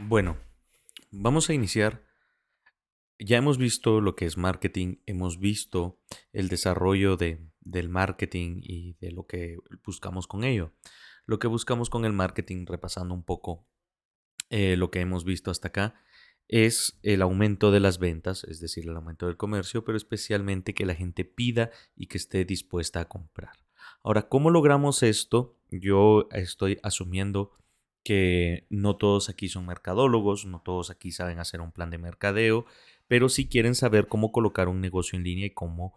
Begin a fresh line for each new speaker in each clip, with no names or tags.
Bueno, vamos a iniciar. Ya hemos visto lo que es marketing, hemos visto el desarrollo del marketing y de lo que buscamos con ello. Lo que buscamos con el marketing, repasando un poco lo que hemos visto hasta acá, es el aumento de las ventas, es decir, el aumento del comercio, pero especialmente que la gente pida y que esté dispuesta a comprar. Ahora, ¿cómo logramos esto? Yo estoy asumiendo que no todos aquí son mercadólogos, no todos aquí saben hacer un plan de mercadeo, pero sí quieren saber cómo colocar un negocio en línea y cómo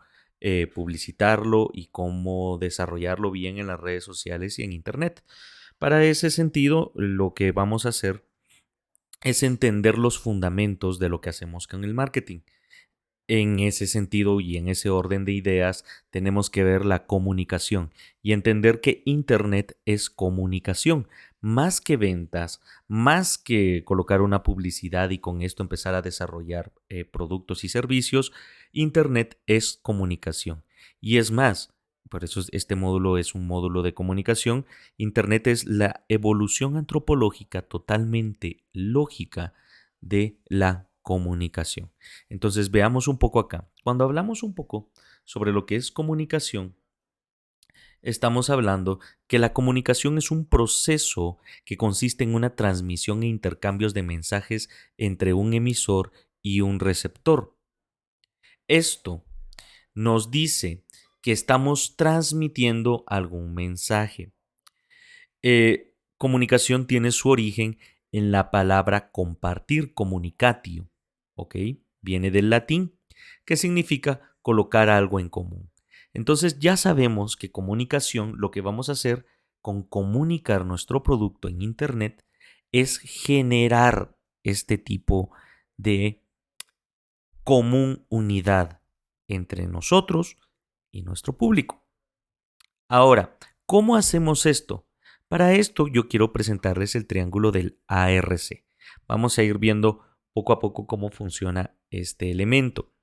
publicitarlo y cómo desarrollarlo bien en las redes sociales y en Internet. Para ese sentido, lo que vamos a hacer es entender los fundamentos de lo que hacemos con el marketing. En ese sentido y en ese orden de ideas, tenemos que ver la comunicación y entender que Internet es comunicación, más que ventas, más que colocar una publicidad y con esto empezar a desarrollar productos y servicios. Internet es comunicación. Y es más, por eso este módulo es un módulo de comunicación. Internet es la evolución antropológica totalmente lógica de la comunicación. Entonces veamos un poco acá. Cuando hablamos un poco sobre lo que es comunicación, estamos hablando que la comunicación es un proceso que consiste en una transmisión e intercambios de mensajes entre un emisor y un receptor. Esto nos dice que estamos transmitiendo algún mensaje. Comunicación tiene su origen en la palabra compartir, comunicatio, ¿ok? Viene del latín, que significa colocar algo en común. Entonces ya sabemos que comunicación, lo que vamos a hacer con comunicar nuestro producto en Internet es generar este tipo de común unidad entre nosotros y nuestro público. Ahora, ¿cómo hacemos esto? Para esto yo quiero presentarles el triángulo del ARC. Vamos a ir viendo poco a poco cómo funciona este elemento.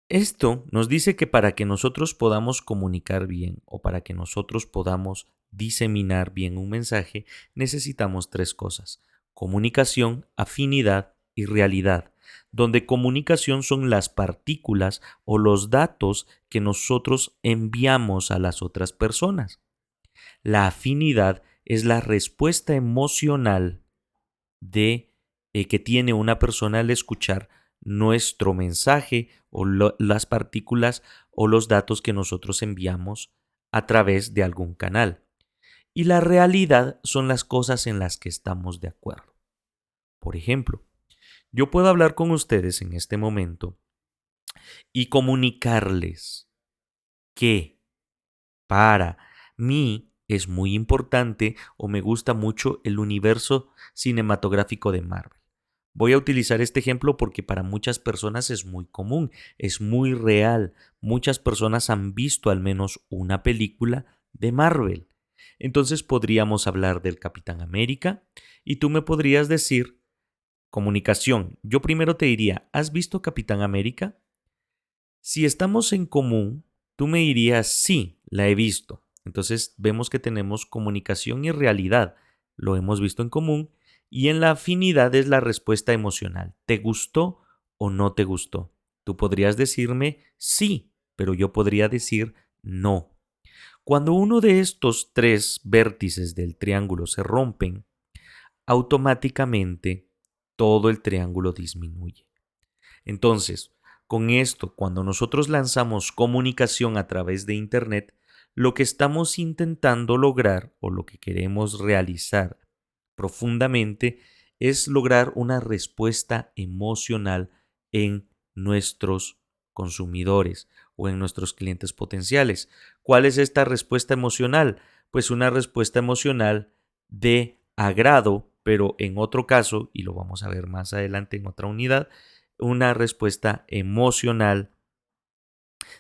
Esto nos dice que para que nosotros podamos comunicar bien o para que nosotros podamos diseminar bien un mensaje, necesitamos tres cosas: comunicación, afinidad y realidad, donde comunicación son las partículas o los datos que nosotros enviamos a las otras personas. La afinidad es la respuesta emocional de que tiene una persona al escuchar nuestro mensaje o las partículas o los datos que nosotros enviamos a través de algún canal. Y la realidad son las cosas en las que estamos de acuerdo. Por ejemplo, yo puedo hablar con ustedes en este momento y comunicarles que para mí es muy importante o me gusta mucho el universo cinematográfico de Marvel. Voy a utilizar este ejemplo porque para muchas personas es muy común, es muy real. Muchas personas han visto al menos una película de Marvel. Entonces podríamos hablar del Capitán América y tú me podrías decir, comunicación. Yo primero te diría, ¿has visto Capitán América? Si estamos en común, tú me dirías, sí, la he visto. Entonces vemos que tenemos comunicación y realidad. Lo hemos visto en común. Y en la afinidad es la respuesta emocional. ¿Te gustó o no te gustó? Tú podrías decirme sí, pero yo podría decir no. Cuando uno de estos tres vértices del triángulo se rompen, automáticamente todo el triángulo disminuye. Entonces, con esto, cuando nosotros lanzamos comunicación a través de Internet, lo que estamos intentando lograr o lo que queremos realizar profundamente es lograr una respuesta emocional en nuestros consumidores o en nuestros clientes potenciales. ¿Cuál es esta respuesta emocional? Pues una respuesta emocional de agrado, pero en otro caso, y lo vamos a ver más adelante en otra unidad, una respuesta emocional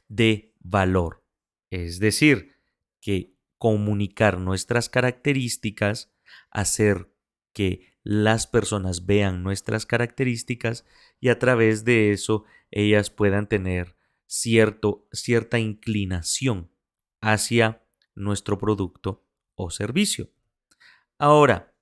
de valor. Es decir, que comunicar nuestras características, hacer que las personas vean nuestras características y a través de eso ellas puedan tener cierta inclinación hacia nuestro producto o servicio. Ahora,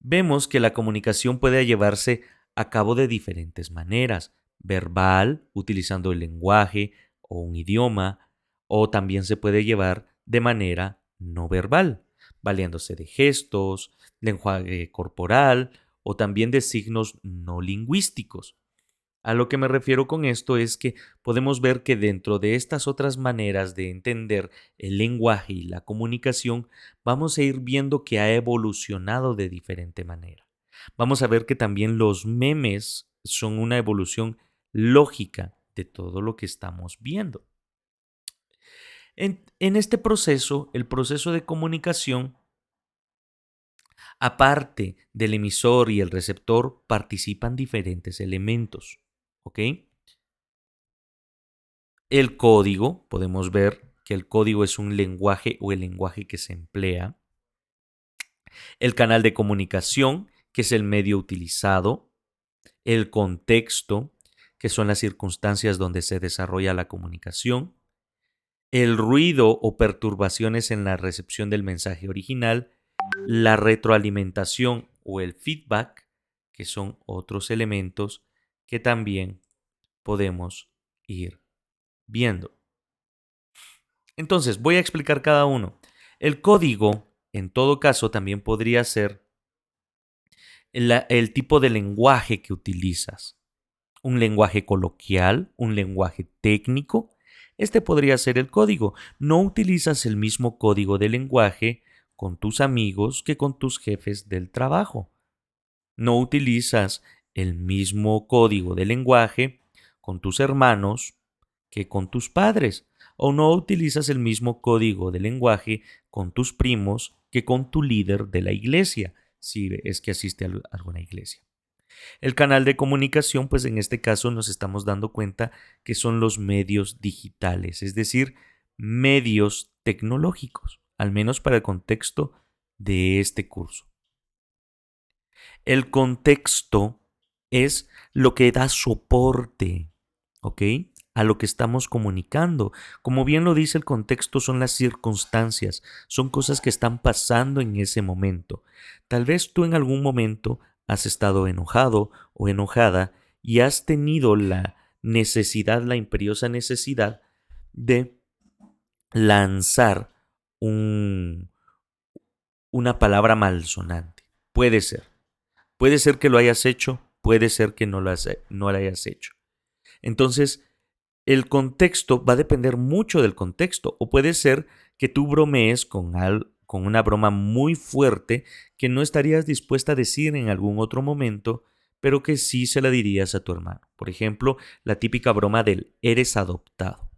vemos que la comunicación puede llevarse a cabo de diferentes maneras: verbal, utilizando el lenguaje o un idioma, o también se puede llevar de manera no verbal, valiéndose de gestos, lenguaje corporal o también de signos no lingüísticos. A lo que me refiero con esto es que podemos ver que dentro de estas otras maneras de entender el lenguaje y la comunicación, vamos a ir viendo que ha evolucionado de diferente manera. Vamos a ver que también los memes son una evolución lógica de todo lo que estamos viendo. En este proceso, el proceso de comunicación, aparte del emisor y el receptor, participan diferentes elementos. ¿Ok? El código, podemos ver que el código es un lenguaje o el lenguaje que se emplea. El canal de comunicación, que es el medio utilizado. El contexto, que son las circunstancias donde se desarrolla la comunicación. El ruido o perturbaciones en la recepción del mensaje original. La retroalimentación o el feedback, que son otros elementos que también podemos ir viendo. Entonces, voy a explicar cada uno. El código, en todo caso, también podría ser el tipo de lenguaje que utilizas. Un lenguaje coloquial, un lenguaje técnico. Este podría ser el código. No utilizas el mismo código de lenguaje con tus amigos que con tus jefes del trabajo. No utilizas el mismo código de lenguaje con tus hermanos que con tus padres. O no utilizas el mismo código de lenguaje con tus primos que con tu líder de la iglesia, si es que asiste a alguna iglesia. El canal de comunicación, pues en este caso nos estamos dando cuenta que son los medios digitales, es decir, medios tecnológicos, al menos para el contexto de este curso. El contexto es lo que da soporte, ¿ok? A lo que estamos comunicando. Como bien lo dice el contexto, son las circunstancias, son cosas que están pasando en ese momento. Tal vez tú en algún momento has estado enojado o enojada y has tenido la necesidad, la imperiosa necesidad de lanzar un, una palabra malsonante. Puede ser. Puede ser que lo hayas hecho, puede ser que no lo hayas hecho. Entonces, el contexto va a depender mucho del contexto. O puede ser que tú bromees con una broma muy fuerte que no estarías dispuesta a decir en algún otro momento, pero que sí se la dirías a tu hermano. Por ejemplo, la típica broma del eres adoptado.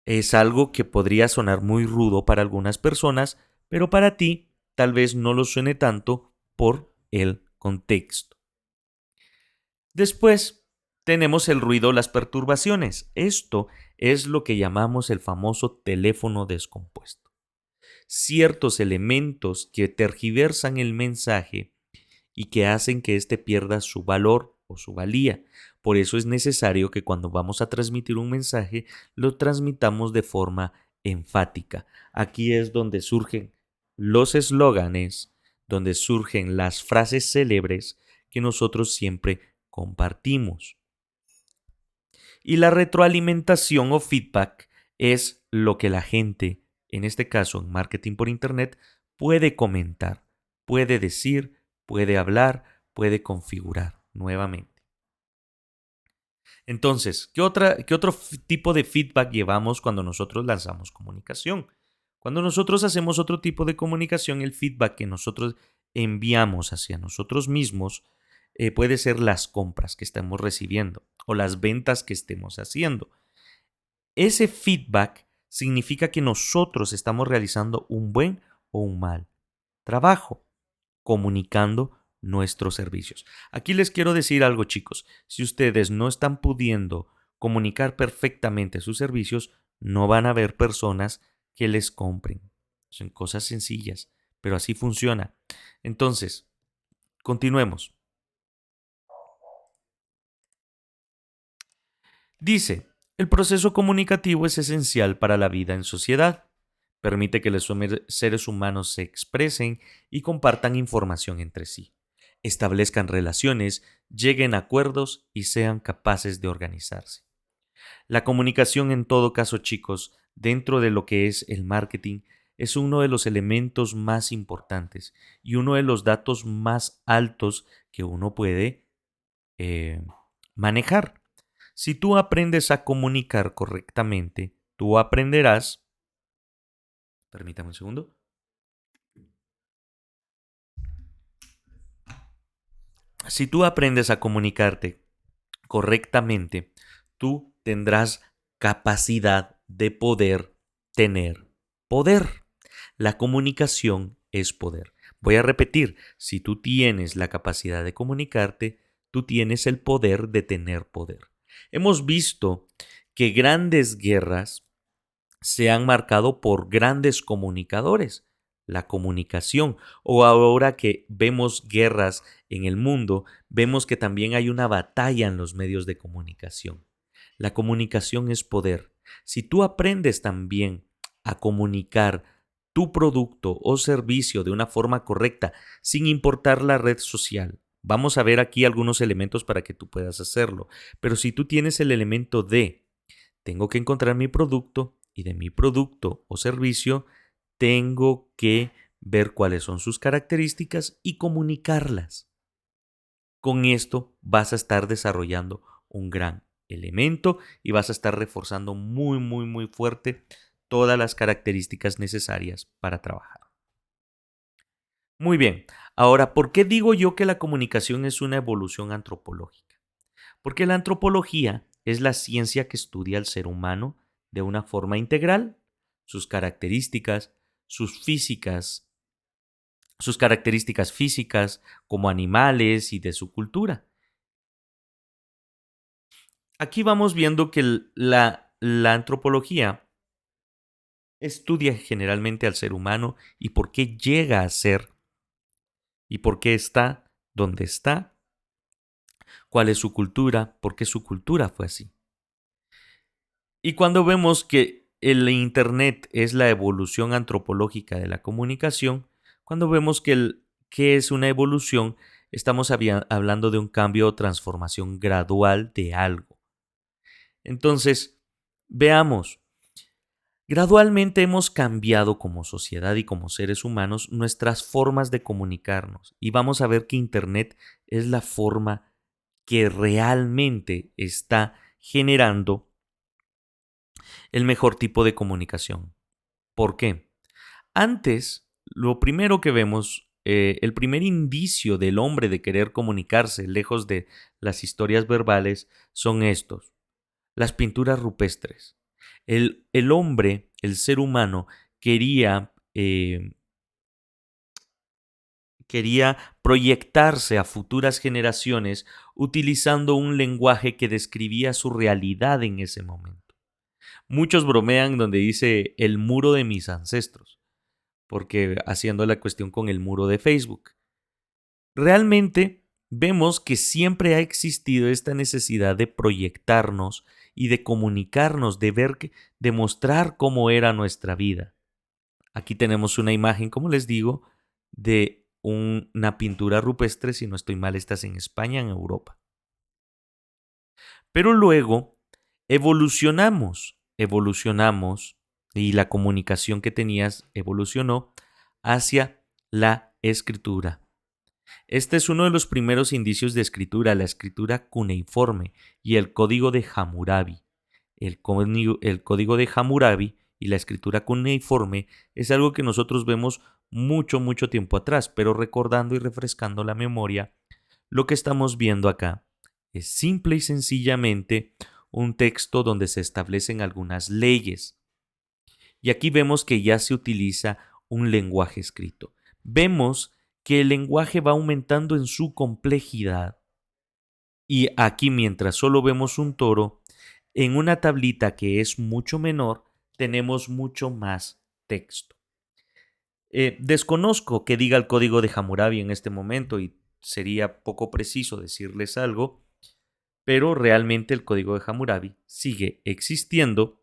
Es algo que podría sonar muy rudo para algunas personas, pero para ti tal vez no lo suene tanto por el contexto. Después tenemos el ruido, las perturbaciones. Esto es lo que llamamos el famoso teléfono descompuesto. Ciertos elementos que tergiversan el mensaje y que hacen que éste pierda su valor o su valía. Por eso es necesario que cuando vamos a transmitir un mensaje lo transmitamos de forma enfática. Aquí es donde surgen los eslóganes, donde surgen las frases célebres que nosotros siempre compartimos. Y la retroalimentación o feedback es lo que la gente, en este caso en marketing por internet, puede comentar, puede decir, puede hablar, puede configurar nuevamente. Entonces, ¿qué otro tipo de feedback llevamos cuando nosotros lanzamos comunicación? Cuando nosotros hacemos otro tipo de comunicación, el feedback que nosotros enviamos hacia nosotros mismos puede ser las compras que estamos recibiendo o las ventas que estemos haciendo. Ese feedback significa que nosotros estamos realizando un buen o un mal trabajo comunicando nuestros servicios. Aquí les quiero decir algo, chicos. Si ustedes no están pudiendo comunicar perfectamente sus servicios, no van a haber personas que les compren. Son cosas sencillas, pero así funciona. Entonces, continuemos. Dice, el proceso comunicativo es esencial para la vida en sociedad. Permite que los seres humanos se expresen y compartan información entre sí, establezcan relaciones, lleguen a acuerdos y sean capaces de organizarse. La comunicación en todo caso, chicos, dentro de lo que es el marketing, es uno de los elementos más importantes y uno de los datos más altos que uno puede eh, manejar. Si tú aprendes a comunicar correctamente, tú aprenderás, permítame un segundo, si tú aprendes a comunicarte correctamente, tú tendrás capacidad de poder tener poder. La comunicación es poder. Voy a repetir, si tú tienes la capacidad de comunicarte, tú tienes el poder de tener poder. Hemos visto que grandes guerras se han marcado por grandes comunicadores. La comunicación. O ahora que vemos guerras en el mundo, vemos que también hay una batalla en los medios de comunicación. La comunicación es poder. Si tú aprendes también a comunicar tu producto o servicio de una forma correcta, sin importar la red social, vamos a ver aquí algunos elementos para que tú puedas hacerlo. Pero si tú tienes el elemento de tengo que encontrar mi producto y de mi producto o servicio tengo que ver cuáles son sus características y comunicarlas. Con esto vas a estar desarrollando un gran elemento y vas a estar reforzando muy fuerte todas las características necesarias para trabajar. Muy bien, ahora, ¿por qué digo yo que la comunicación es una evolución antropológica? Porque la antropología es la ciencia que estudia al ser humano de una forma integral, sus características, sus características físicas como animales y de su cultura. Aquí vamos viendo que la antropología estudia generalmente al ser humano y por qué llega a ser y por qué está donde está, cuál es su cultura, por qué su cultura fue así. Y cuando vemos que el Internet es la evolución antropológica de la comunicación, cuando vemos que es una evolución, estamos hablando de un cambio o transformación gradual de algo. Entonces, veamos, gradualmente hemos cambiado como sociedad y como seres humanos nuestras formas de comunicarnos y vamos a ver que Internet es la forma que realmente está generando el mejor tipo de comunicación. ¿Por qué? Antes, lo primero que vemos, el primer indicio del hombre de querer comunicarse lejos de las historias verbales son estos, las pinturas rupestres. El hombre, el ser humano, quería proyectarse a futuras generaciones utilizando un lenguaje que describía su realidad en ese momento. Muchos bromean donde dice el muro de mis ancestros, porque haciendo la cuestión con el muro de Facebook. Realmente vemos que siempre ha existido esta necesidad de proyectarnos y de comunicarnos, de mostrar cómo era nuestra vida. Aquí tenemos una imagen, como les digo, de una pintura rupestre, si no estoy mal, estás en España, en Europa. Pero luego evolucionamos y la comunicación que tenías evolucionó hacia la escritura. Este es uno de los primeros indicios de escritura, la escritura cuneiforme y el código de Hammurabi. El código de Hammurabi y la escritura cuneiforme es algo que nosotros vemos mucho tiempo atrás, pero recordando y refrescando la memoria, lo que estamos viendo acá es simple y sencillamente un texto donde se establecen algunas leyes. Y aquí vemos que ya se utiliza un lenguaje escrito. Vemos que el lenguaje va aumentando en su complejidad. Y aquí, mientras solo vemos un toro, en una tablita que es mucho menor, tenemos mucho más texto. Desconozco que diga el código de Hammurabi en este momento y sería poco preciso decirles algo, pero realmente el código de Hammurabi sigue existiendo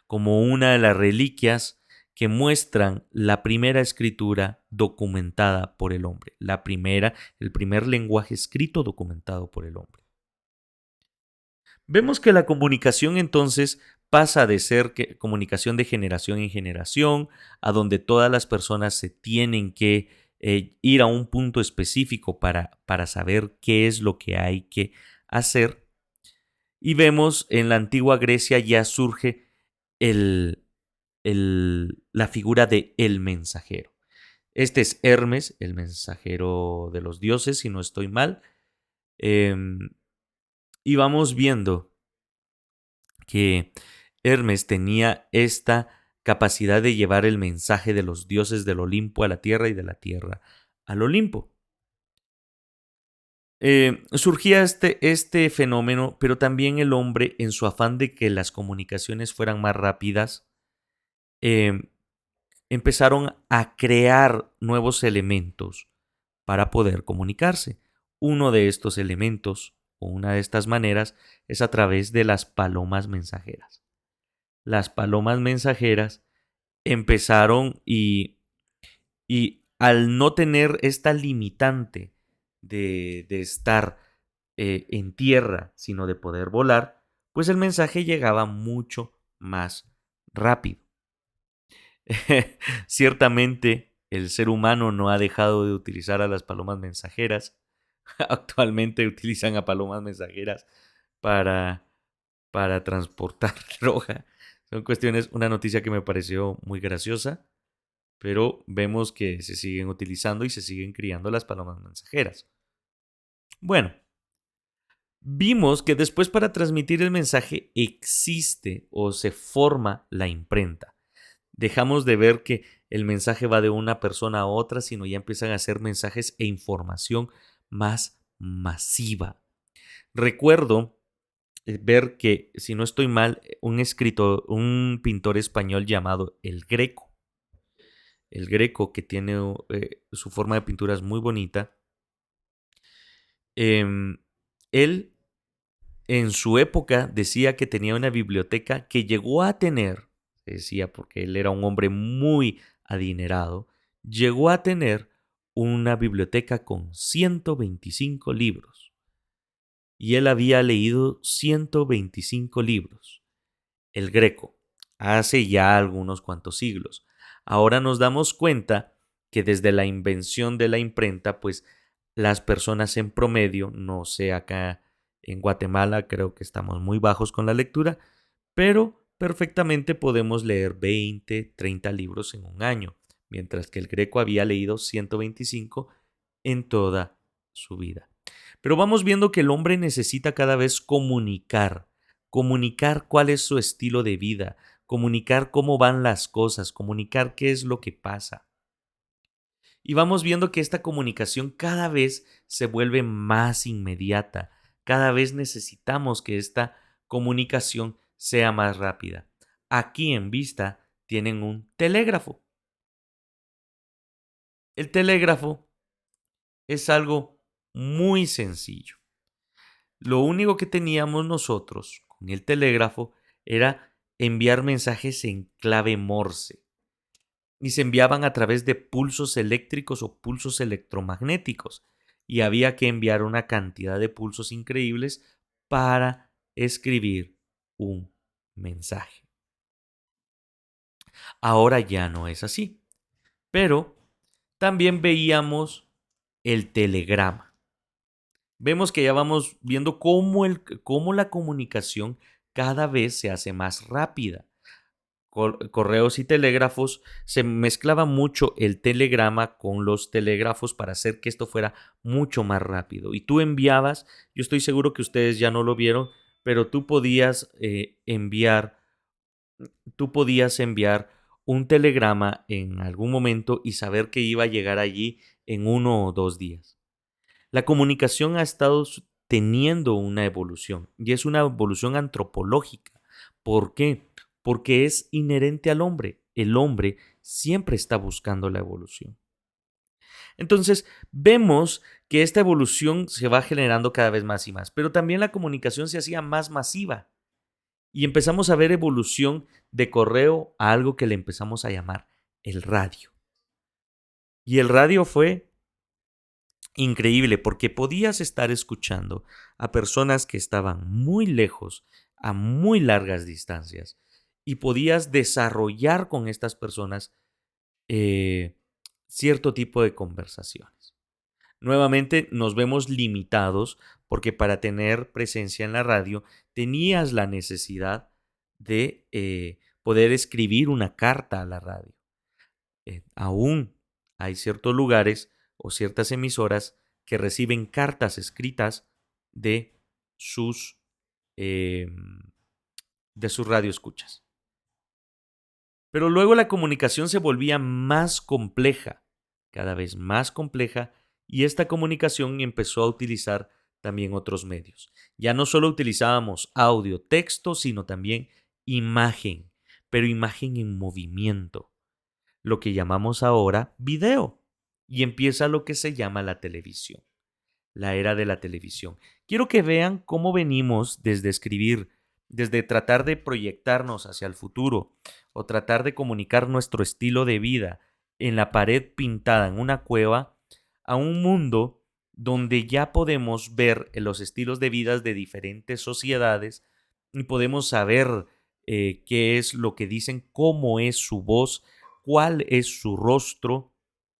como una de las reliquias que muestran la primera escritura documentada por el hombre, el primer lenguaje escrito documentado por el hombre. Vemos que la comunicación entonces pasa de ser comunicación de generación en generación, a donde todas las personas se tienen que ir a un punto específico para saber qué es lo que hay que hacer. Y vemos en la antigua Grecia ya surge la figura de el mensajero. Este es Hermes, el mensajero de los dioses, si no estoy mal. Y vamos viendo que Hermes tenía esta capacidad de llevar el mensaje de los dioses del Olimpo a la tierra y de la tierra al Olimpo. Surgía este fenómeno, pero también el hombre, en su afán de que las comunicaciones fueran más rápidas, empezaron a crear nuevos elementos para poder comunicarse. Uno de estos elementos, o una de estas maneras, es a través de las palomas mensajeras. Las palomas mensajeras empezaron y al no tener esta limitante de estar en tierra, sino de poder volar, pues el mensaje llegaba mucho más rápido. Ciertamente, el ser humano no ha dejado de utilizar a las palomas mensajeras. Actualmente utilizan a palomas mensajeras para, para transportar droga. Son cuestiones, una noticia que me pareció muy graciosa, pero vemos que se siguen utilizando y se siguen criando las palomas mensajeras. Bueno, vimos que después para transmitir el mensaje existe o se forma la imprenta. Dejamos de ver que el mensaje va de una persona a otra, sino ya empiezan a ser mensajes e información más masiva. Recuerdo ver que, si no estoy mal, un pintor español llamado El Greco. El Greco, que tiene su forma de pintura es muy bonita. Él en su época decía que tenía una biblioteca que llegó a tener, decía porque él era un hombre muy adinerado, llegó a tener una biblioteca con 125 libros. Y él había leído 125 libros. El Greco, hace ya algunos cuantos siglos. Ahora nos damos cuenta que desde la invención de la imprenta, pues las personas en promedio, no sé acá en Guatemala, creo que estamos muy bajos con la lectura, pero perfectamente podemos leer 20, 30 libros en un año, mientras que el Greco había leído 125 en toda su vida. Pero vamos viendo que el hombre necesita cada vez comunicar cuál es su estilo de vida, comunicar cómo van las cosas, comunicar qué es lo que pasa. Y vamos viendo que esta comunicación cada vez se vuelve más inmediata, cada vez necesitamos que esta comunicación sea más rápida. Aquí en vista tienen un telégrafo. El telégrafo es algo muy sencillo. Lo único que teníamos nosotros con el telégrafo era enviar mensajes en clave Morse y se enviaban a través de pulsos eléctricos o pulsos electromagnéticos y había que enviar una cantidad de pulsos increíbles para escribir un mensaje. Ahora ya no es así, pero también veíamos el telegrama. Vemos que ya vamos viendo cómo la comunicación cada vez se hace más rápida. Correos y telégrafos, se mezclaba mucho el telegrama con los telégrafos para hacer que esto fuera mucho más rápido. Y tú enviabas, yo estoy seguro que ustedes ya no lo vieron, pero tú podías enviar un telegrama en algún momento y saber que iba a llegar allí en 1 o 2 días. La comunicación ha estado teniendo una evolución y es una evolución antropológica. ¿Por qué? Porque es inherente al hombre. El hombre siempre está buscando la evolución. Entonces, vemos que esta evolución se va generando cada vez más y más, pero también la comunicación se hacía más masiva y empezamos a ver evolución de correo a algo que le empezamos a llamar el radio. Y el radio fue increíble porque podías estar escuchando a personas que estaban muy lejos, a muy largas distancias, y podías desarrollar con estas personas eh, cierto tipo de conversaciones. Nuevamente nos vemos limitados porque para tener presencia en la radio tenías la necesidad de poder escribir una carta a la radio. Aún hay ciertos lugares o ciertas emisoras que reciben cartas escritas de sus, eh, de sus radioescuchas. Pero luego la comunicación se volvía más compleja, cada vez más compleja, y esta comunicación empezó a utilizar también otros medios. Ya no solo utilizábamos audio, texto, sino también imagen, pero imagen en movimiento, lo que llamamos ahora video, y empieza lo que se llama la televisión, la era de la televisión. Quiero que vean cómo venimos desde escribir, desde tratar de proyectarnos hacia el futuro o tratar de comunicar nuestro estilo de vida en la pared pintada en una cueva, a un mundo donde ya podemos ver los estilos de vida de diferentes sociedades y podemos saber qué es lo que dicen, cómo es su voz, cuál es su rostro,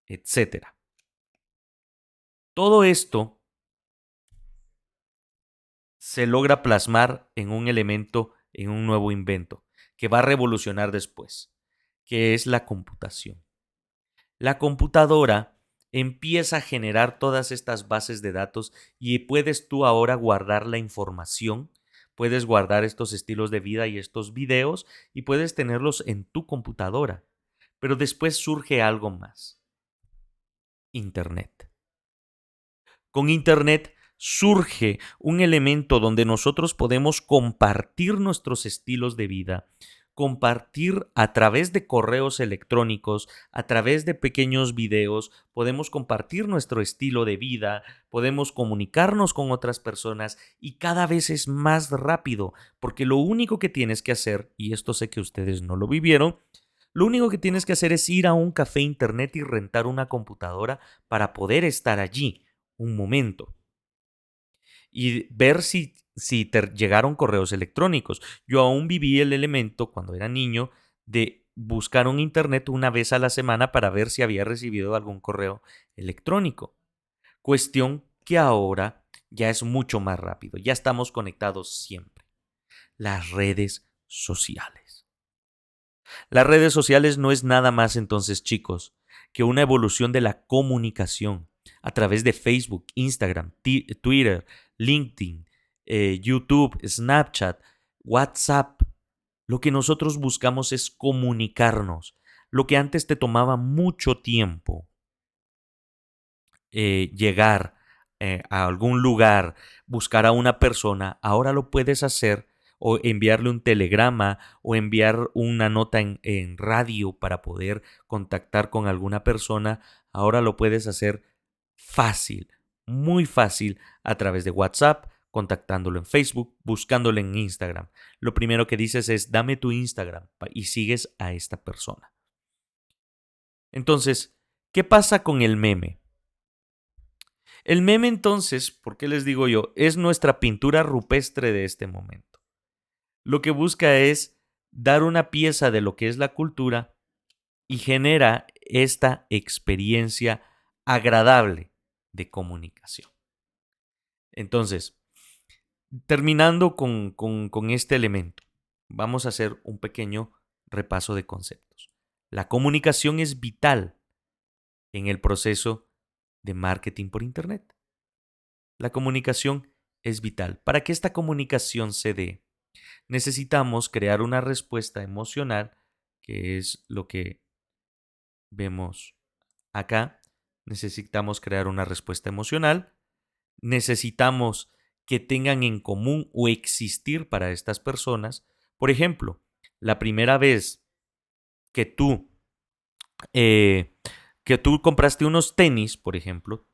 etcétera. Todo esto se logra plasmar en un elemento, en un nuevo invento, que va a revolucionar después, que es la computación. La computadora empieza a generar todas estas bases de datos y puedes tú ahora guardar la información, puedes guardar estos estilos de vida y estos videos y puedes tenerlos en tu computadora. Pero después surge algo más, Internet. Con Internet surge un elemento donde nosotros podemos compartir nuestros estilos de vida, compartir a través de correos electrónicos, a través de pequeños videos, podemos compartir nuestro estilo de vida, podemos comunicarnos con otras personas y cada vez es más rápido, porque lo único que tienes que hacer, y esto sé que ustedes no lo vivieron, lo único que tienes que hacer es ir a un café internet y rentar una computadora para poder estar allí un momento y ver si te llegaron correos electrónicos. Yo aún viví el elemento cuando era niño de buscar un internet una vez a la semana para ver si había recibido algún correo electrónico. Cuestión que ahora ya es mucho más rápido, ya estamos conectados siempre. Las redes sociales. Las redes sociales no es nada más entonces, chicos, que una evolución de la comunicación a través de Facebook, Instagram, Twitter, LinkedIn, YouTube, Snapchat, WhatsApp. Lo que nosotros buscamos es comunicarnos. Lo que antes te tomaba mucho tiempo llegar a algún lugar, buscar a una persona, ahora lo puedes hacer o enviarle un telegrama o enviar una nota en radio para poder contactar con alguna persona, ahora lo puedes hacer fácil, muy fácil a través de WhatsApp, contactándolo en Facebook, buscándolo en Instagram. Lo primero que dices es dame tu Instagram y sigues a esta persona. Entonces, ¿qué pasa con el meme? El meme entonces, ¿por qué les digo yo? Es nuestra pintura rupestre de este momento. Lo que busca es dar una pieza de lo que es la cultura y genera esta experiencia agradable de comunicación. Entonces, terminando con este elemento, vamos a hacer un pequeño repaso de conceptos. La comunicación es vital en el proceso de marketing por Internet. La comunicación es vital. Para que esta comunicación se dé, necesitamos crear una respuesta emocional, que es lo que vemos acá. Necesitamos crear una respuesta emocional. Necesitamos que tengan en común o existir para estas personas. Por ejemplo, la primera vez que tú, compraste unos tenis, por ejemplo,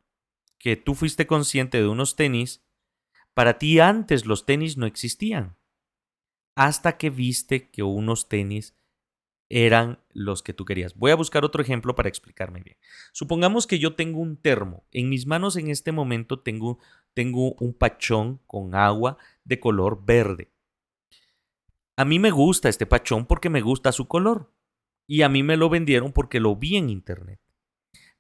que tú fuiste consciente de unos tenis, para ti antes los tenis no existían. hasta que viste que unos tenis eran los que tú querías. Voy a buscar otro ejemplo para explicarme bien. Supongamos que yo tengo un termo. En mis manos en este momento tengo un pachón con agua de color verde. A mí me gusta este pachón porque me gusta su color. Y a mí me lo vendieron porque lo vi en internet.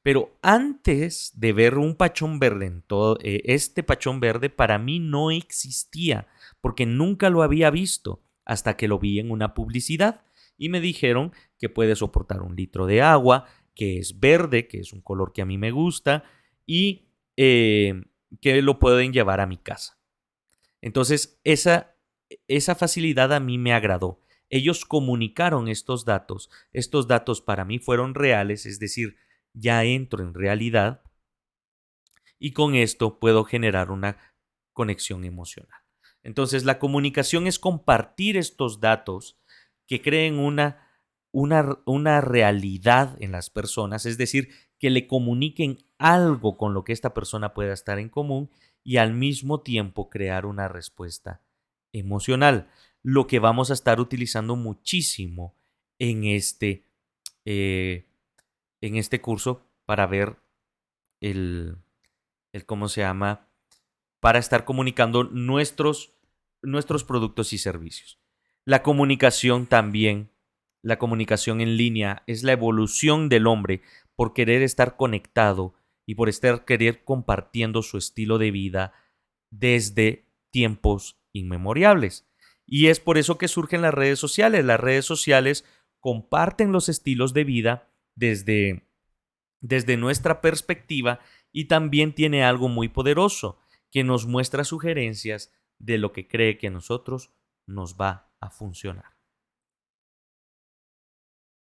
Pero antes de ver un pachón verde en todo, este pachón verde para mí no existía, porque nunca lo había visto hasta que lo vi en una publicidad y me dijeron que puede soportar 1 litro de agua, que es verde, que es un color que a mí me gusta y que lo pueden llevar a mi casa. Entonces, esa facilidad a mí me agradó. Ellos comunicaron estos datos. Estos datos para mí fueron reales, es decir, ya entro en realidad y con esto puedo generar una conexión emocional. Entonces, la comunicación es compartir estos datos que creen una realidad en las personas, es decir, que le comuniquen algo con lo que esta persona pueda estar en común y al mismo tiempo crear una respuesta emocional, lo que vamos a estar utilizando muchísimo en eh, en este curso para ver el, ¿cómo se llama? Para estar comunicando nuestros productos y servicios. La comunicación también, la comunicación en línea es la evolución del hombre por querer estar conectado y por querer compartiendo su estilo de vida desde tiempos inmemoriales. Y es por eso que surgen las redes sociales. Las redes sociales comparten los estilos de vida desde nuestra perspectiva y también tiene algo muy poderoso que nos muestra sugerencias de lo que cree que a nosotros nos va a funcionar.